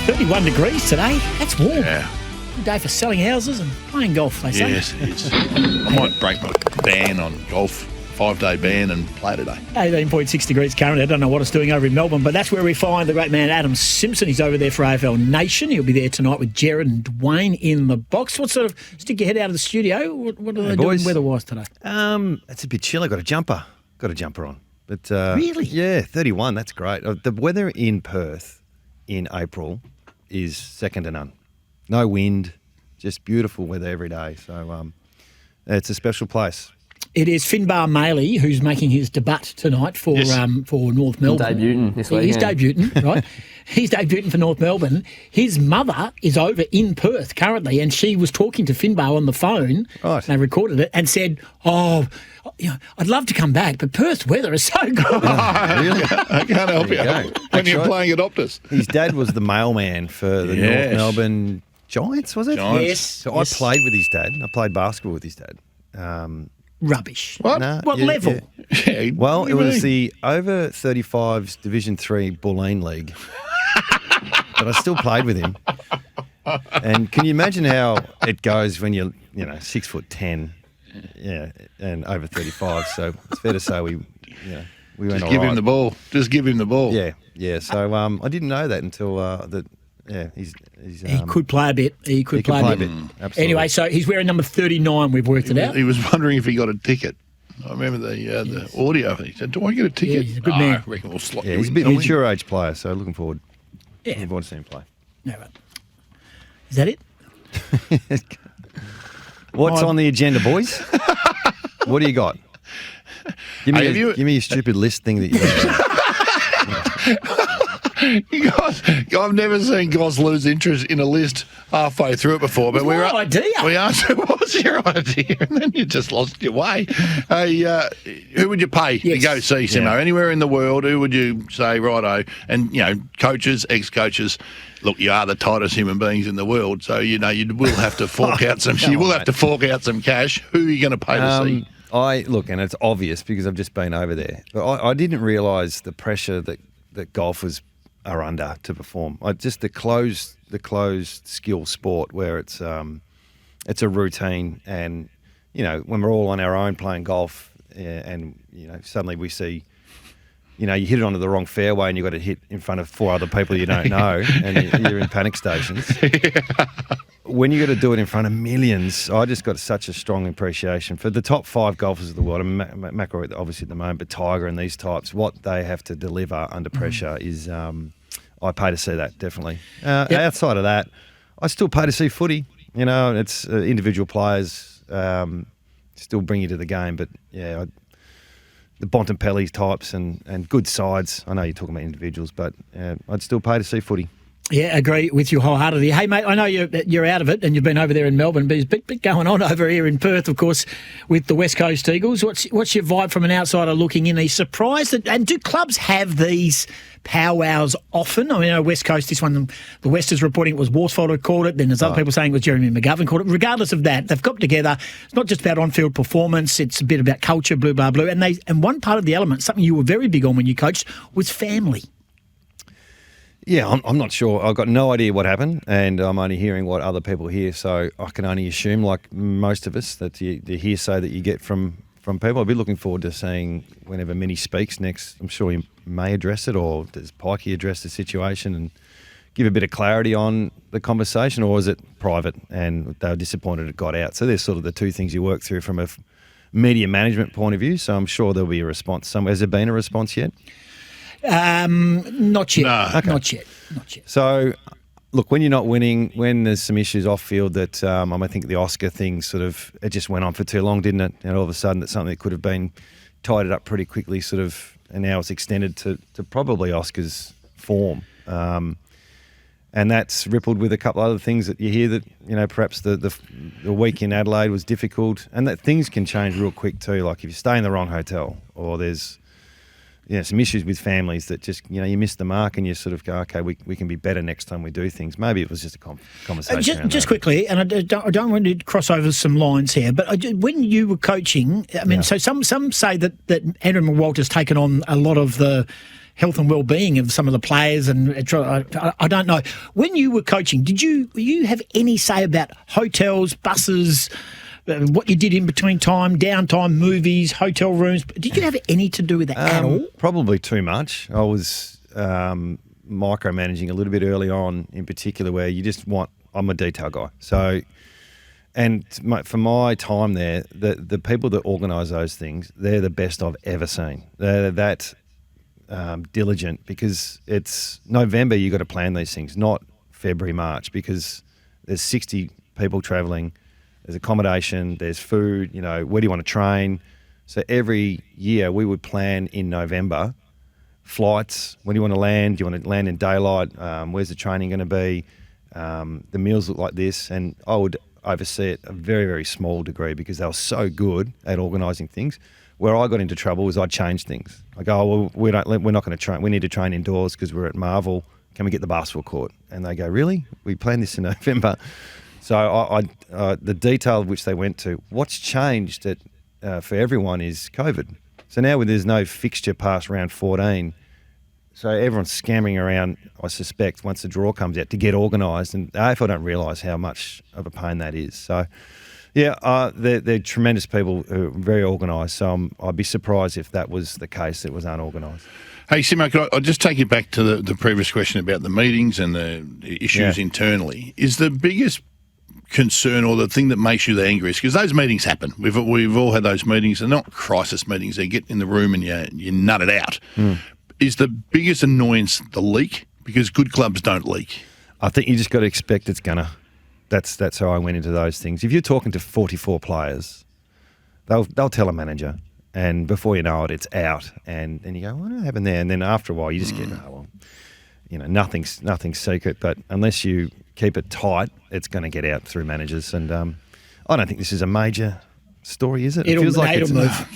31 degrees today. That's warm. Yeah. Good day for selling houses and playing golf, they say. Yes, it is. I might break my ban on golf, 5-day ban, and play today. 18.6 degrees currently. I don't know what it's doing over in Melbourne, but that's where we find the great man Adam Simpson. He's over there for AFL Nation. He'll be there tonight with Jared and Dwayne in the box. What sort of, stick your head out of the studio, what are they doing weather-wise today? It's a bit chilly. Got a jumper on. But Really? Yeah, 31. That's great. The weather in Perth in April is second to none. No wind, just beautiful weather every day. So it's a special place. It is Finbar Maley who's making his debut tonight for North Melbourne. Debuting this week. He's debuting, right? He's debuting for North Melbourne. His mother is over in Perth currently, and she was talking to Finbar on the phone. Right. They recorded it and said, I'd love to come back, but Perth's weather is so good. Really? I can't help you. There you go. When you're That's right. playing at Optus. His dad was the mailman for the Yes. North Melbourne Giants, was it? Giants. Yes. So Yes. I played with his dad. I played basketball with his dad. Rubbish. What? Nah, What yeah, level? yeah. Yeah, Well, what do it you was mean? the over 35s Division 3 Bulleen League. But I still played with him. And can you imagine how it goes when you're, 6'10", and over 35? So it's fair to say we went Just all give right. him the ball. Just give him the ball. Yeah. So I didn't know that until he's He could play a bit. He could play a bit. Absolutely. Anyway, so he's wearing number 39. We've worked it out. He was wondering if he got a ticket. I remember the audio. He said, "Do I get a ticket?" Yeah, he's a good man. I reckon we'll slot yeah, you he's a in, bit don't we? mature age player, so looking forward Yeah. to see him play. No, right. Is that it? What's on the agenda, boys? What do you got? Give me, Hey, give me your stupid list thing that you got. Guys, I've never seen guys lose interest in a list halfway through it before. But It was my idea. We asked, what was your idea? And then you just lost your way. Hey, who would you pay to Yes. go see, Simo? Yeah. Anywhere in the world, who would you say, righto? And, coaches, ex-coaches, look, you are the tightest human beings in the world, so, you will have to fork out some Come you will on, have to fork out some cash. Who are you going to pay to see? And it's obvious because I've just been over there. But I didn't realise the pressure that golfers are under to perform. Just the closed skill sport where it's a routine, and when we're all on our own playing golf, and suddenly we see, you hit it onto the wrong fairway and you've got to hit in front of 4 other people you don't know, and you're in panic stations. When you got to do it in front of millions, I just got such a strong appreciation for the top 5 golfers of the world. And McIlroy, obviously at the moment, but Tiger and these types, what they have to deliver under pressure is, I pay to see that, definitely. Outside of that, I still pay to see footy. It's individual players still bring you to the game, but the Bontempelli types and good sides. I know you're talking about individuals, but I'd still pay to see footy. Yeah, agree with you wholeheartedly. Hey, mate, I know you're out of it and you've been over there in Melbourne, but there's a bit going on over here in Perth, of course, with the West Coast Eagles. What's your vibe from an outsider looking in? Are you surprised? And do clubs have these powwows often? I mean, West Coast, this one, the West is reporting it was Worsfold who called it, then there's other people saying it was Jeremy McGovern called it. Regardless of that, they've got together. It's not just about on-field performance, it's a bit about culture, blah, blah, blah. And one part of the element, something you were very big on when you coached, was family. Yeah, I'm not sure. I've got no idea what happened, and I'm only hearing what other people hear. So I can only assume, like most of us, that the hearsay that you get from people. I'll be looking forward to seeing whenever Minnie speaks next. I'm sure he may address it, or does Pikey address the situation and give a bit of clarity on the conversation, or is it private and they were disappointed it got out? So there's sort of the two things you work through from a media management point of view. So I'm sure there'll be a response somewhere. Has there been a response yet? Not yet. No. Okay. Not yet. So, look, when you're not winning, when there's some issues off field that I think the Oscar thing it just went on for too long, didn't it? And all of a sudden it's something that could have been tidied up pretty quickly, and now it's extended to probably Oscar's form. And that's rippled with a couple other things that you hear that, perhaps the week in Adelaide was difficult, and that things can change real quick too. Like if you stay in the wrong hotel, or there's some issues with families that just, you miss the mark and you sort of go, okay, we can be better next time we do things. Maybe it was just a conversation. Just quickly, and I don't want to cross over some lines here, but when you were coaching, so some say that Andrew McWalter's taken on a lot of the health and well-being of some of the players, and I don't know. When you were coaching, did you have any say about hotels, buses, what you did in between time, downtime, movies, hotel rooms? Did you have any to do with that at all? Probably too much. I was micromanaging a little bit early on, in particular, where you just want. I'm a detail guy, so. And for my time there, the people that organise those things, they're the best I've ever seen. They're that diligent, because it's November, you've got to plan these things, not February, March, because there's 60 people travelling, there's accommodation, there's food, where do you want to train? So every year we would plan in November, flights, when do you want to land? Do you want to land in daylight? Where's the training going to be? The meals look like this, and I would oversee it a very, very small degree because they were so good at organising things. Where I got into trouble was I'd change things. I go, well, we're not going to train. We need to train indoors because we're at Marvel. Can we get the basketball court? And they go, really? We planned this in November. So the detail of which they went to. What's changed for everyone is COVID. So now when there's no fixture past round 14, so everyone's scammering around, I suspect, once the draw comes out to get organised. And the AFL don't realise how much of a pain that is. So, yeah, they're tremendous people who are very organised. So I'd be surprised if that was the case, it was unorganised. Hey, Simo, I'll just take you back to the previous question about the meetings and the issues internally. Is the biggest concern or the thing that makes you the angriest, because those meetings happen. We've all had those meetings. They're not crisis meetings. They get in the room and you nut it out. Is the biggest annoyance the leak? Because good clubs don't leak. I think you just got to expect it's gonna. That's how I went into those things. If you're talking to 44 players, they'll tell a manager, and before you know it, it's out, and you go, what happened there? And then after a while, you just get, nothing's secret. But unless you keep it tight, it's going to get out through managers. And I don't think this is a major story, is it? It'll feels like move.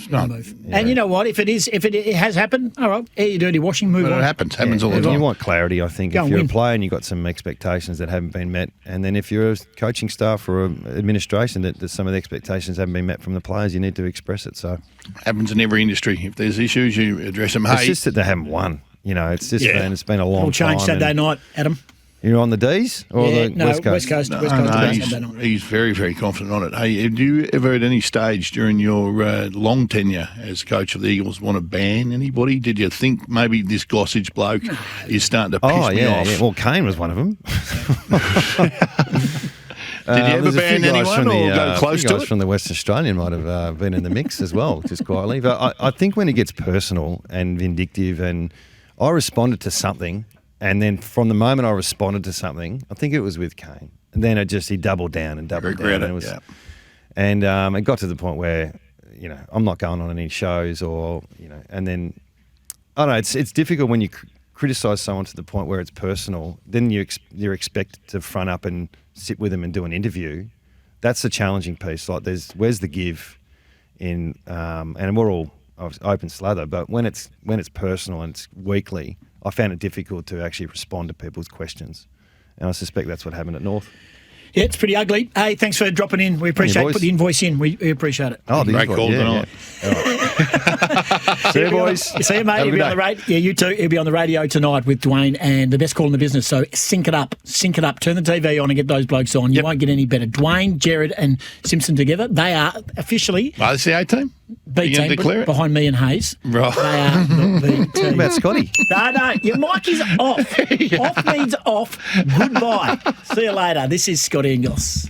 It'll move. Yeah. And you know what? If it has happened, all right, air your dirty washing, move on. It happens all the time. You want clarity, I think. If you're a player and you've got some expectations that haven't been met, and then if you're a coaching staff or administration that some of the expectations haven't been met from the players, you need to express it. So happens in every industry. If there's issues, you address them. It's just that they haven't won. It's just it's been a long time. It'll change Saturday night, Adam. You're on the D's or the West Coast? West Coast. He's very, very confident on it. Hey, have you ever at any stage during your long tenure as coach of the Eagles want to ban anybody? Did you think maybe this Gossage bloke is starting to piss me off? Yeah. Well, Kane was one of them. Did you ever ban anyone or go close to it? From the Western Australian might have been in the mix as well, just quietly. But I think when it gets personal and vindictive, and I responded to something, and then from the moment I responded to something, I think it was with Kane, and then he doubled down and doubled down. And it got to the point where, I'm not going on any shows and then, I don't know, it's difficult when you criticise someone to the point where it's personal, then you're expected to front up and sit with them and do an interview. That's the challenging piece. Like where's the give in, and we're all open slather, but when it's personal and it's weekly, I found it difficult to actually respond to people's questions. And I suspect that's what happened at North. Yeah, it's pretty ugly. Hey, thanks for dropping in. We appreciate it. Put the invoice in. We appreciate it. Oh, great call tonight. See you, boys. See you, mate. He'll be on the radio. Yeah, you too. He'll be on the radio tonight with Dwayne, and the best call in the business. So sync it up. Turn the TV on and get those blokes on. You won't get any better. Dwayne, Jared and Simpson together. They are officially... Well, that's the A team? B team, behind me and Hayes. Right. They are the B team. What about Scotty? No, your mic is off. Off means off. Goodbye. See you later. This is Scotty Ingles.